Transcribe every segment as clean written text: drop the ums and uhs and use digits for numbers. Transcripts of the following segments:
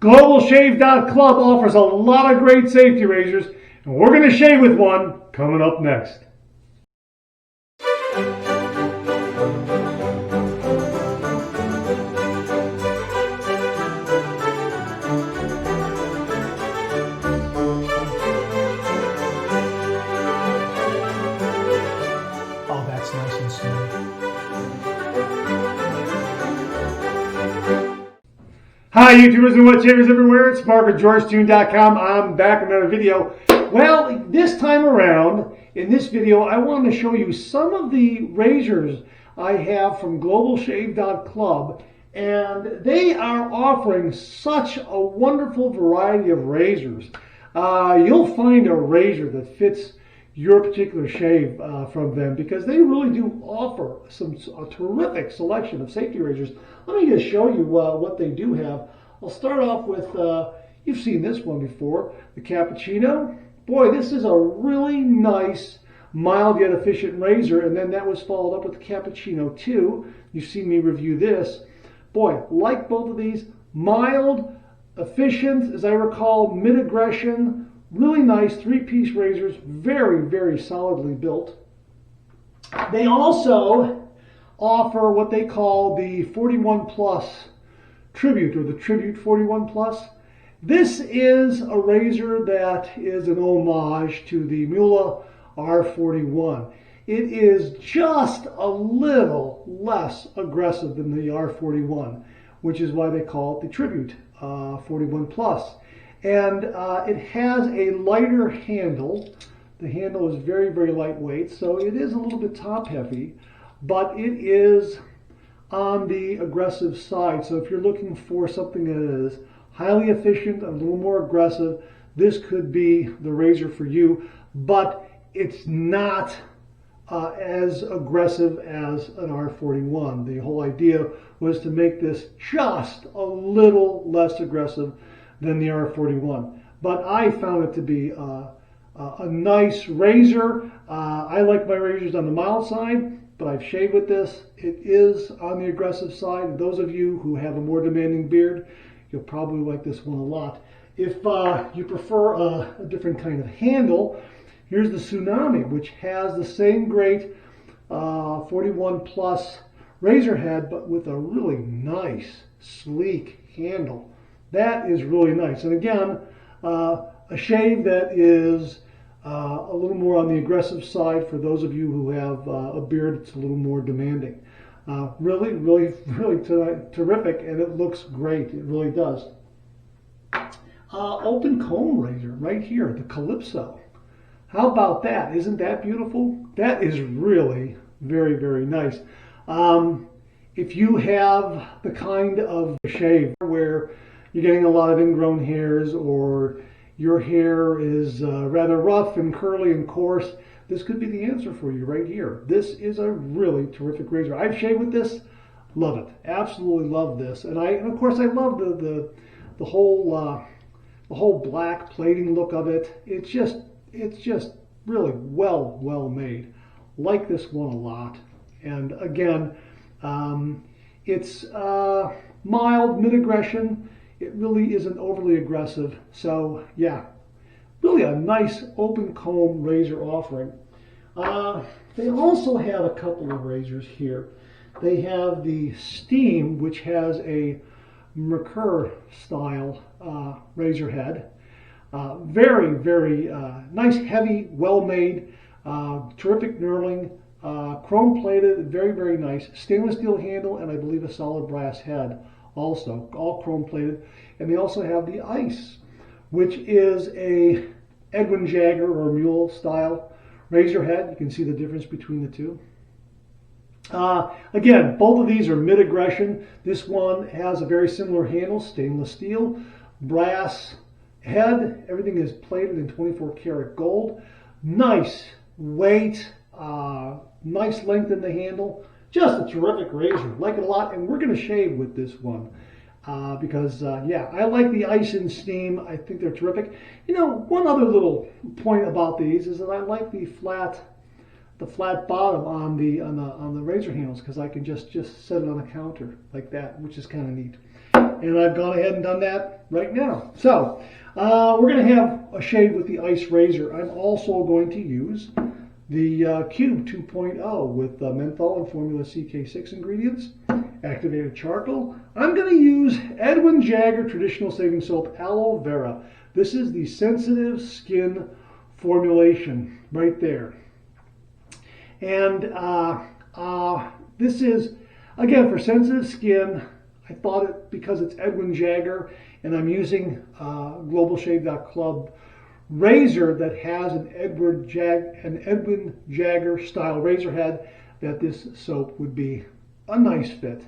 Globalshave.club offers a lot of great safety razors, and we're going to shave with one coming up next. Oh, that's nice and smooth. Hi YouTubers and wet shavers everywhere, it's Mark with GeorgeTune.com. I'm back with another video. Well, this time around, in this video, I want to show you some of the razors I have from Globalshave.club, and they are offering such a wonderful variety of razors. You'll find a razor that fits your particular shave from them, because they really do offer a terrific selection of safety razors. Let me just show you what they do have. I'll start off with, you've seen this one before, the Cappuccino. Boy, this is a really nice, mild yet efficient razor, and then that was followed up with the Cappuccino 2. You've seen me review this. Boy, like both of these, mild, efficient, as I recall, mid-aggression, really nice three-piece razors, very, very solidly built. They also offer what they call the 41 Plus Tribute, or the Tribute 41 Plus. This is a razor that is an homage to the Mula R41. It is just a little less aggressive than the R41, which is why they call it the Tribute 41 Plus. And it has a lighter handle. The handle is very, very lightweight, so it is a little bit top heavy, but it is on the aggressive side. So if you're looking for something that is highly efficient, a little more aggressive, this could be the razor for you, but it's not as aggressive as an R41. The whole idea was to make this just a little less aggressive than the R41. But I found it to be a nice razor. I like my razors on the mild side, but I've shaved with this. It is on the aggressive side. And those of you who have a more demanding beard, you'll probably like this one a lot. If you prefer a different kind of handle, here's the Tsunami, which has the same great 41 Plus razor head, but with a really nice, sleek handle. That is really nice. And again, a shave that is a little more on the aggressive side for those of you who have a beard that's a little more demanding. Really, really, really terrific, and it looks great. It really does. Open comb razor right here, the Calypso. How about that? Isn't that beautiful? That is really very, very nice. If you have the kind of shave where you're getting a lot of ingrown hairs, or your hair is rather rough and curly and coarse, this could be the answer for you right here. This is a really terrific razor. I've shaved with this, love it, absolutely love this, and of course I love the whole black plating look of it. It's just really well made. Like this one a lot, and again, it's mild mid-aggression. It really isn't overly aggressive. So yeah, really a nice open comb razor offering. They also have a couple of razors here. They have the Steam, which has a Merkur style razor head. Very, very nice, heavy, well made, terrific knurling, chrome plated, very, very nice. Stainless steel handle, and I believe a solid brass head. Also, all chrome plated. And they also have the Ice, which is a Edwin Jagger or Mule style razor head. You can see the difference between the two. Again, both of these are mid-aggression. This one has a very similar handle, stainless steel, brass head. Everything is plated in 24 karat gold. Nice weight, nice length in the handle. Just a terrific razor. Like it a lot, and we're going to shave with this one because, yeah, I like the Ice and Steam. I think they're terrific. You know, one other little point about these is that I like the flat bottom on the razor handles, because I can just set it on the counter like that, which is kind of neat. And I've gone ahead and done that right now. So we're going to have a shave with the ice razor. I'm also going to use the Cube 2.0 with menthol and formula CK6 ingredients, activated charcoal. I'm going to use Edwin Jagger Traditional Shaving Soap Aloe Vera. This is the sensitive skin formulation right there. And this is, again, for sensitive skin. I thought it because it's Edwin Jagger, and I'm using Globalshave.club razor that has an Edwin Jagger style razor head, that this soap would be a nice fit.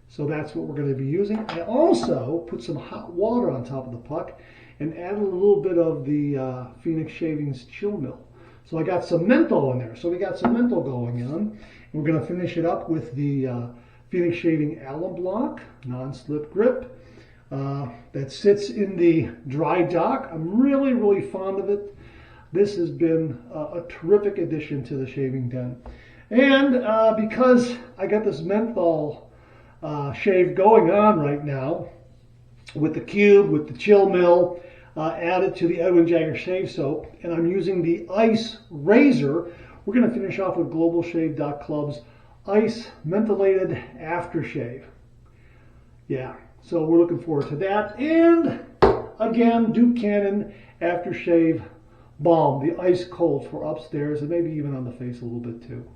So that's what we're going to be using. I also put some hot water on top of the puck and added a little bit of the Phoenix Shavings Chill Mill. So I got some menthol in there. So we got some menthol going on. We're going to finish it up with the Phoenix Shaving Alum Block non-slip grip that sits in the dry dock. I'm really, really fond of it. This has been a terrific addition to the shaving den. And because I got this menthol shave going on right now with the Cube, with the Chill Mill, added to the Edwin Jagger Shave Soap, and I'm using the ice razor, we're going to finish off with Globalshave.club's Ice Mentholated Aftershave. Yeah, so we're looking forward to that. And again, Duke Cannon Aftershave Balm, the ice cold for upstairs and maybe even on the face a little bit too.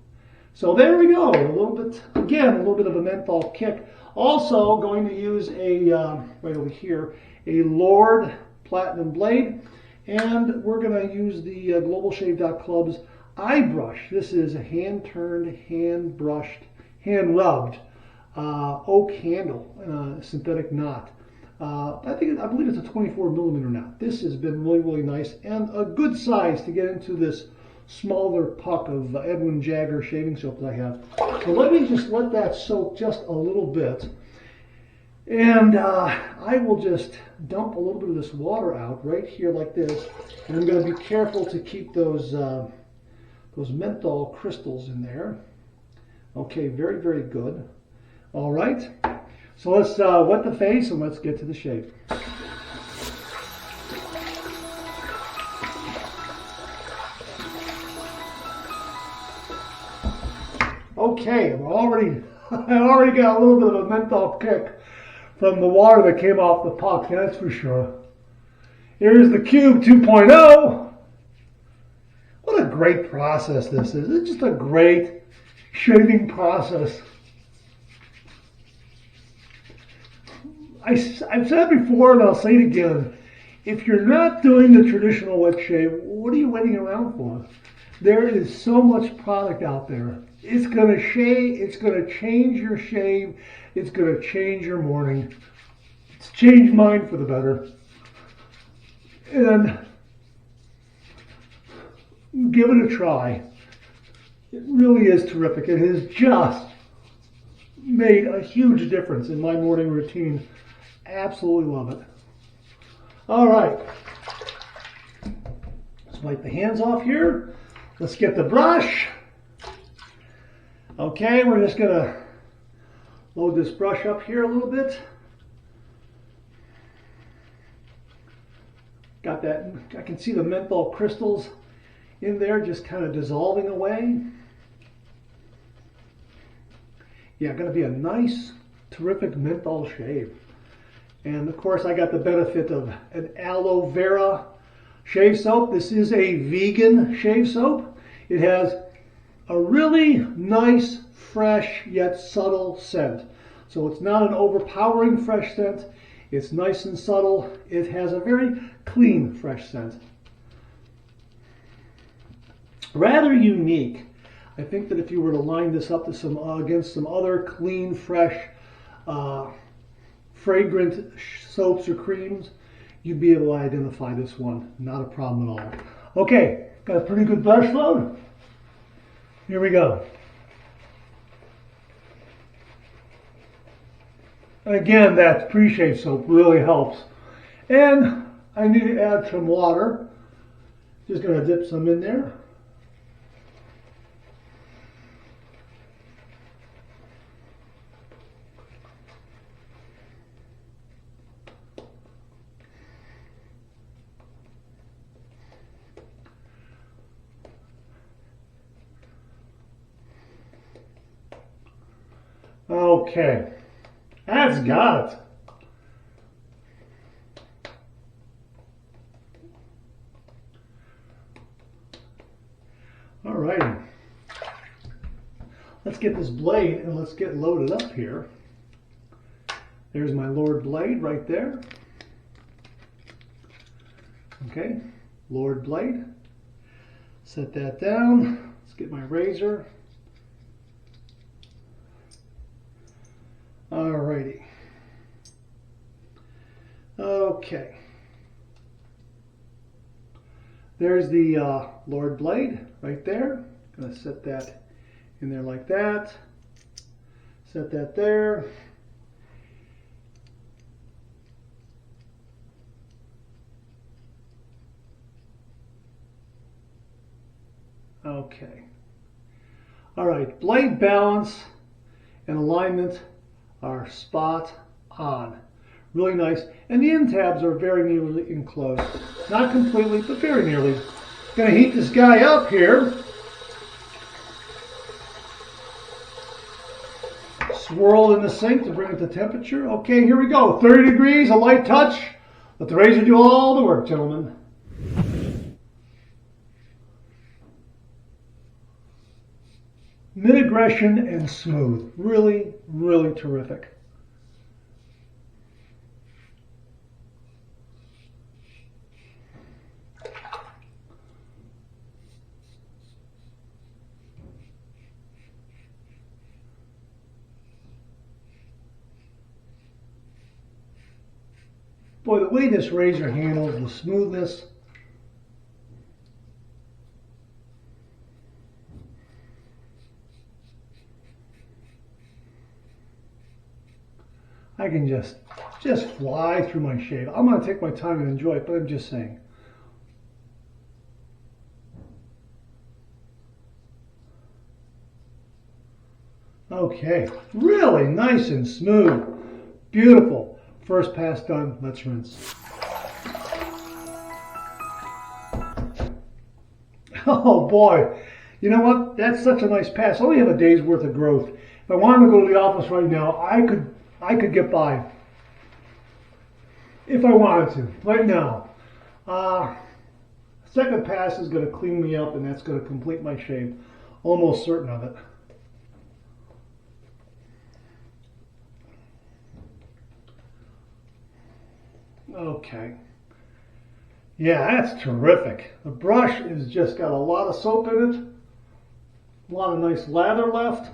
So there we go, a little bit, again, a little bit of a menthol kick. Also going to use a, right over here, a Lord Platinum Blade. And we're going to use the Globalshave.club's eye brush. This is a hand-turned, hand-brushed, hand-rubbed oak handle, synthetic knot. I believe it's a 24 millimeter knot. This has been really, really nice and a good size to get into this smaller puck of Edwin Jagger shaving soap that I have. So let me just let that soak just a little bit. And I will just dump a little bit of this water out right here like this. And I'm going to be careful to keep those menthol crystals in there. Okay, very, very good. All right, so let's wet the face and let's get to the shave. Okay, I already got a little bit of a menthol kick from the water that came off the puck, that's for sure. Here's the Cube 2.0. What a great process this is. It's just a great shaving process. I've said before and I'll say it again, if you're not doing the traditional wet shave, what are you waiting around for? There is so much product out there. It's going to shave, it's going to change your shave, it's going to change your morning. It's changed mine for the better. And give it a try. It really is terrific. It has just made a huge difference in my morning routine. Absolutely love it. All right. Let's wipe the hands off here. Let's get the brush. Okay, we're just going to load this brush up here a little bit. Got that, I can see the menthol crystals in there just kind of dissolving away. Yeah, going to be a nice, terrific menthol shave. And of course I got the benefit of an aloe vera shave soap. This is a vegan shave soap. It has a really nice, fresh, yet subtle scent. So it's not an overpowering fresh scent. It's nice and subtle. It has a very clean, fresh scent. Rather unique. I think that if you were to line this up to some against some other clean, fresh, fragrant soaps or creams, you'd be able to identify this one. Not a problem at all. Okay, got a pretty good brush load. Here we go. Again, that pre-shave soap really helps. And I need to add some water. Just going to dip some in there. Okay, that's got it. All righty. Let's get this blade and let's get loaded up here. There's my Lord blade right there. Okay, Lord blade. Set that down. Let's get my razor. Alrighty. Okay. There's the Lord blade right there. Gonna set that in there like that. Set that there. Okay. All right, blade balance and alignment are spot on. Really nice. And the end tabs are very nearly enclosed. Not completely, but very nearly. Gonna heat this guy up here. Swirl in the sink to bring it to temperature. Okay, here we go. 30 degrees, a light touch. Let the razor do all the work, gentlemen. Mid-aggression and smooth. Really, really terrific. Boy, the way this razor handles the smoothness. I can just fly through my shave. I'm going to take my time and enjoy it, but I'm just saying. Okay, really nice and smooth. Beautiful. First pass done. Let's rinse. Oh boy. You know what? That's such a nice pass. I only have a day's worth of growth. If I wanted to go to the office right now, I could get by. If I wanted to. Right now. Second pass is going to clean me up and that's going to complete my shave. Almost certain of it. Okay. Yeah, that's terrific. The brush has just got a lot of soap in it. A lot of nice lather left.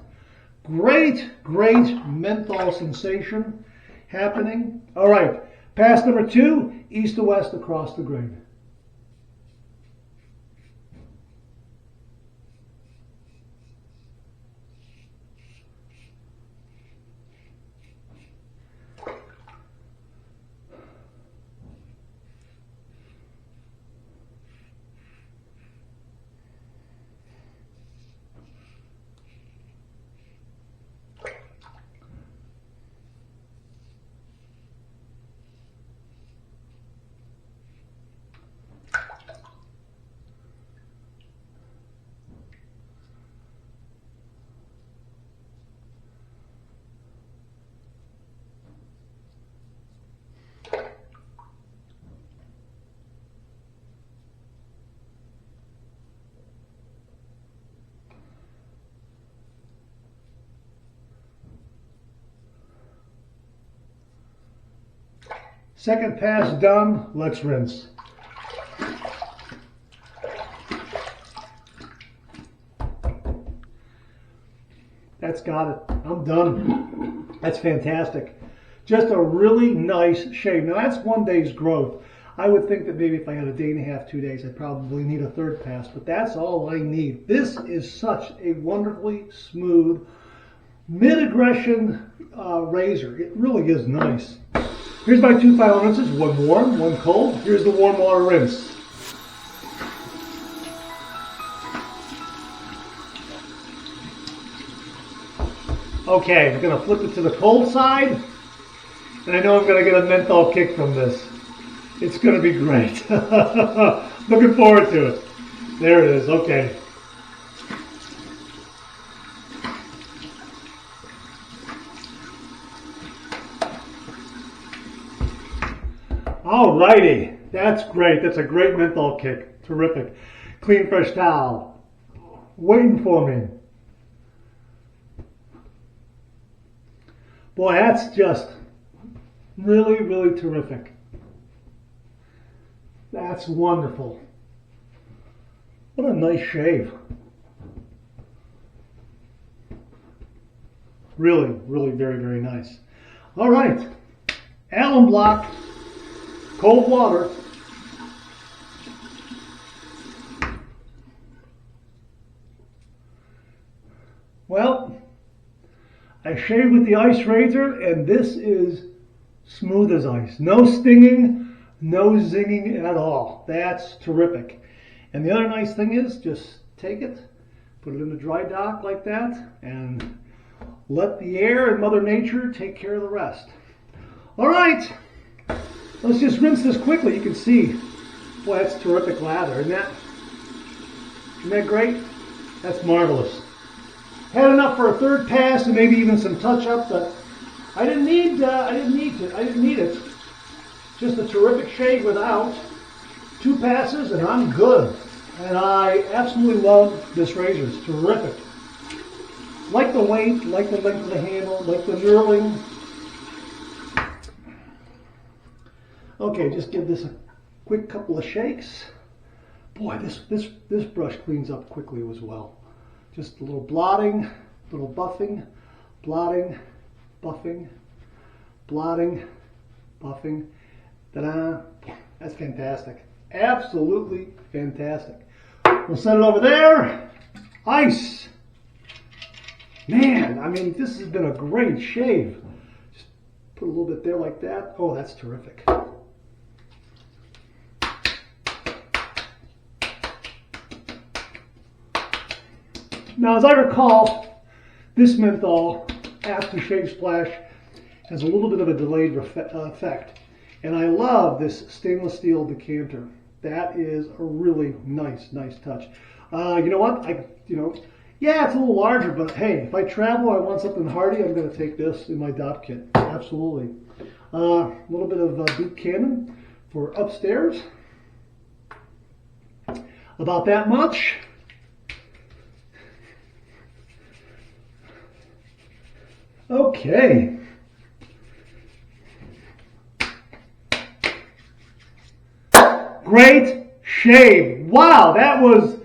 Great, great menthol sensation happening. All right, pass number 2, east to west across the grain. Second pass done, let's rinse. That's got it. I'm done. That's fantastic. Just a really nice shave. Now that's 1 day's growth. I would think that maybe if I had a day and a half, 2 days, I'd probably need a third pass, but that's all I need. This is such a wonderfully smooth, mid-aggression razor. It really is nice. Here's my 2 final rinses, one warm, one cold. Here's the warm water rinse. Okay, I'm gonna flip it to the cold side, and I know I'm gonna get a menthol kick from this. It's gonna be great. Looking forward to it. There it is, okay. Alrighty, that's great. That's a great menthol kick. Terrific. Clean, fresh towel. Waiting for me. Boy, that's just really, really terrific. That's wonderful. What a nice shave. Really, really very, very nice. All right, alum block, cold water. Well, I shaved with the ice razor, and this is smooth as ice. No stinging, no zinging at all. That's terrific. And the other nice thing is, just take it, put it in the dry dock like that, and let the air and Mother Nature take care of the rest. All right, let's just rinse this quickly. You can see, boy, that's terrific lather. Isn't that great? That's marvelous. Had enough for a third pass and maybe even some touch-up, but I didn't need it. Just a terrific shave without. 2 passes and I'm good. And I absolutely love this razor. It's terrific. Like the weight, like the length of the handle, like the knurling. Okay, just give this a quick couple of shakes. Boy, this brush cleans up quickly as well. Just a little blotting, a little buffing, blotting, buffing, blotting, buffing. Ta-da! That's fantastic. Absolutely fantastic. We'll set it over there. Ice. Man, I mean, this has been a great shave. Just put a little bit there like that. Oh, that's terrific. Now, as I recall, this menthol aftershave splash has a little bit of a delayed effect. And I love this stainless steel decanter. That is a really nice touch. You know what? Yeah, it's a little larger, but hey, if I travel, I want something hardy, I'm going to take this in my dop kit. Absolutely. A little bit of boot cannon for upstairs. About that much. Okay. Great shave. Wow, that was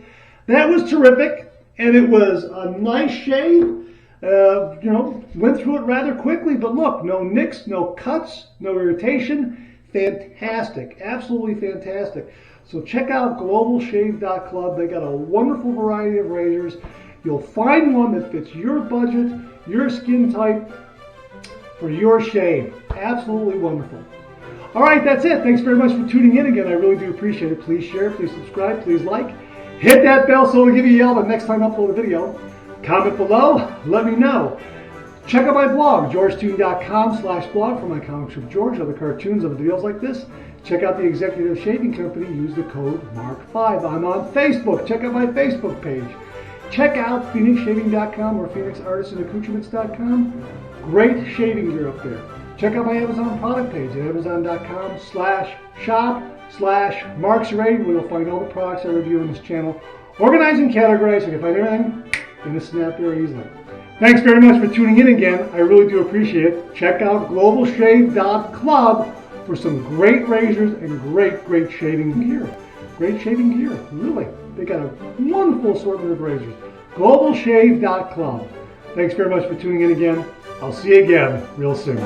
terrific, and it was a nice shave. Went through it rather quickly, but look, no nicks, no cuts, no irritation. Fantastic, absolutely fantastic. So check out Globalshave.club. They got a wonderful variety of razors. You'll find one that fits your budget, your skin type, for your shave. Absolutely wonderful. All right, that's it. Thanks very much for tuning in again. I really do appreciate it. Please share, please subscribe, please like. Hit that bell so it'll give you a yell the next time I upload a video. Comment below, let me know. Check out my blog, georgetoon.com/blog for my comics with George, other cartoons, other videos like this. Check out the Executive Shaving Company. Use the code MARK5. I'm on Facebook. Check out my Facebook page. Check out PhoenixShaving.com or PhoenixArtisanAccoutrements.com. Great shaving gear up there. Check out my Amazon product page at Amazon.com/shop/MarksRaid, where you'll find all the products I review on this channel. Organized and categorized so you can find everything in a snap very easily. Thanks very much for tuning in again. I really do appreciate it. Check out Globalshave.club for some great razors and great shaving gear. Great shaving gear, really. They got a wonderful assortment of razors. Globalshave.club. Thanks very much for tuning in again. I'll see you again real soon.